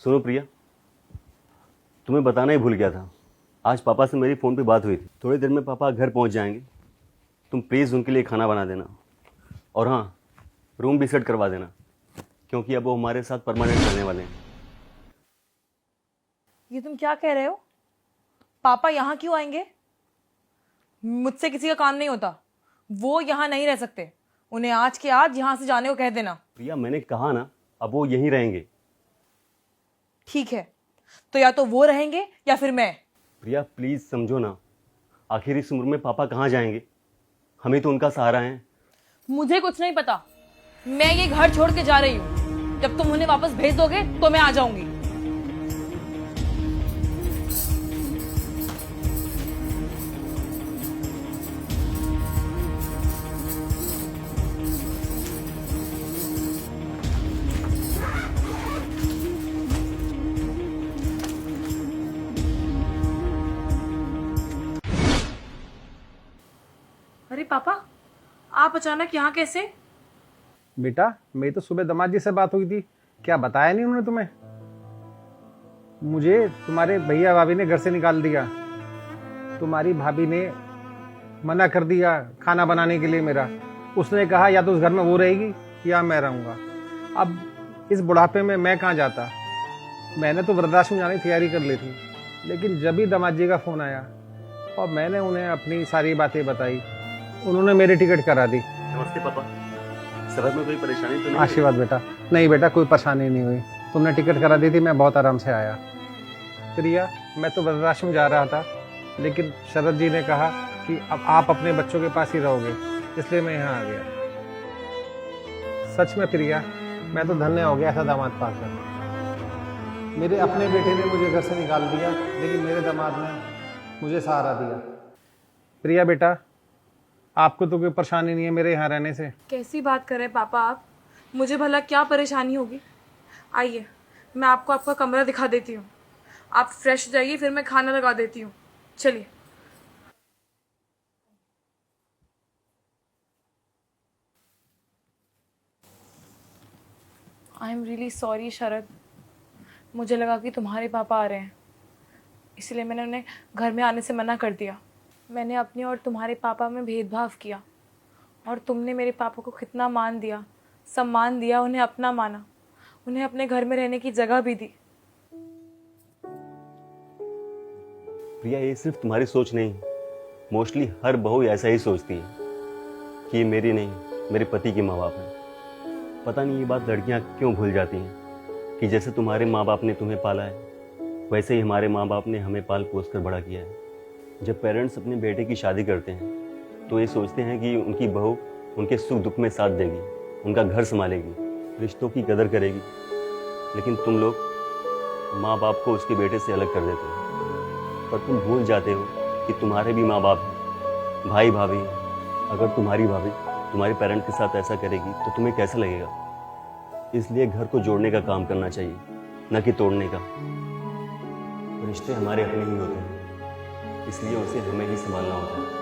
सुनो प्रिया, तुम्हें बताना ही भूल गया था। आज पापा से मेरी फ़ोन पे बात हुई थी। थोड़ी देर में पापा घर पहुंच जाएंगे। तुम प्लीज़ उनके लिए खाना बना देना, और हाँ, रूम भी सेट करवा देना, क्योंकि अब वो हमारे साथ परमानेंट रहने वाले हैं। ये तुम क्या कह रहे हो? पापा यहाँ क्यों आएंगे? मुझसे किसी का काम नहीं होता। वो यहाँ नहीं रह सकते। उन्हें आज के आज यहाँ से जाने को कह देना। प्रिया, मैंने कहा ना, अब वो यहीं रहेंगे। ठीक है, तो या तो वो रहेंगे या फिर मैं। प्रिया प्लीज़ समझो ना, आखिर इस उम्र में पापा कहाँ जाएंगे? हमें तो उनका सहारा है। मुझे कुछ नहीं पता। मैं ये घर छोड़ के जा रही हूँ। जब तुम उन्हें वापस भेज दोगे तो मैं आ जाऊंगी। अरे पापा, आप अचानक यहाँ कैसे? बेटा, मेरी तो सुबह दामाद जी से बात हुई थी। क्या बताया नहीं उन्होंने तुम्हें? मुझे तुम्हारे भैया भाभी ने घर से निकाल दिया। तुम्हारी भाभी ने मना कर दिया खाना बनाने के लिए मेरा। उसने कहा या तो उस घर में वो रहेगी या मैं रहूँगा। अब इस बुढ़ापे में मैं कहाँ जाता। मैंने तो वृद्धाश्रम जाने की तैयारी कर ली थी, लेकिन जब ही दामाद जी का फ़ोन आया और मैंने उन्हें अपनी सारी बातें बताई, उन्होंने मेरी टिकट करा दी। नमस्ते पापा, सफर में कोई परेशानी तो नहीं? आशीर्वाद बेटा। नहीं बेटा, कोई परेशानी नहीं हुई। तुमने टिकट करा दी थी, मैं बहुत आराम से आया। प्रिया, मैं तो वृद्धाश्रम जा रहा था, लेकिन शरद जी ने कहा कि अब आप अपने बच्चों के पास ही रहोगे, इसलिए मैं यहाँ आ गया। सच में प्रिया, मैं तो धन्य हो गया ऐसा दामाद पाकर। मेरे अपने बेटे ने मुझे घर से निकाल दिया, लेकिन मेरे दामाद ने मुझे सहारा दिया। प्रिया बेटा, आपको तो कोई परेशानी नहीं है मेरे यहाँ रहने से? कैसी बात कर रहे हैं पापा आप? मुझे भला क्या परेशानी होगी? आइए, मैं आपको आपका कमरा दिखा देती हूँ। आप फ्रेश हो जाइए, फिर मैं खाना लगा देती हूँ। चलिए। आई एम रियली सॉरी शरद। मुझे लगा कि तुम्हारे पापा आ रहे हैं, इसलिए मैंने उन्हें घर में आने से मना कर दिया। मैंने अपने और तुम्हारे पापा में भेदभाव किया, और तुमने मेरे पापा को कितना मान दिया, सम्मान दिया, उन्हें अपना माना, उन्हें अपने घर में रहने की जगह भी दी। प्रिया, ये सिर्फ तुम्हारी सोच नहीं, मोस्टली हर बहू ऐसा ही सोचती है कि ये मेरी नहीं, मेरे पति के माँ बाप हैं। पता नहीं ये बात लड़कियाँ क्यों भूल जाती हैं कि जैसे तुम्हारे माँ बाप ने तुम्हें पाला है, वैसे ही हमारे माँ बाप ने हमें पाल पोस कर बड़ा किया है। जब पेरेंट्स अपने बेटे की शादी करते हैं तो ये सोचते हैं कि उनकी बहू उनके सुख दुख में साथ देगी, उनका घर संभालेगी, रिश्तों की कदर करेगी। लेकिन तुम लोग माँ बाप को उसके बेटे से अलग कर देते हो, पर तुम भूल जाते हो कि तुम्हारे भी माँ बाप हैं, भाई भाभी हैं। अगर तुम्हारी भाभी तुम्हारे पेरेंट के साथ ऐसा करेगी तो तुम्हें कैसा लगेगा? इसलिए घर को जोड़ने का काम करना चाहिए, न कि तोड़ने का। रिश्ते हमारे अपने ही होते हैं, इसलिए उसे हमें ही संभालना होता है।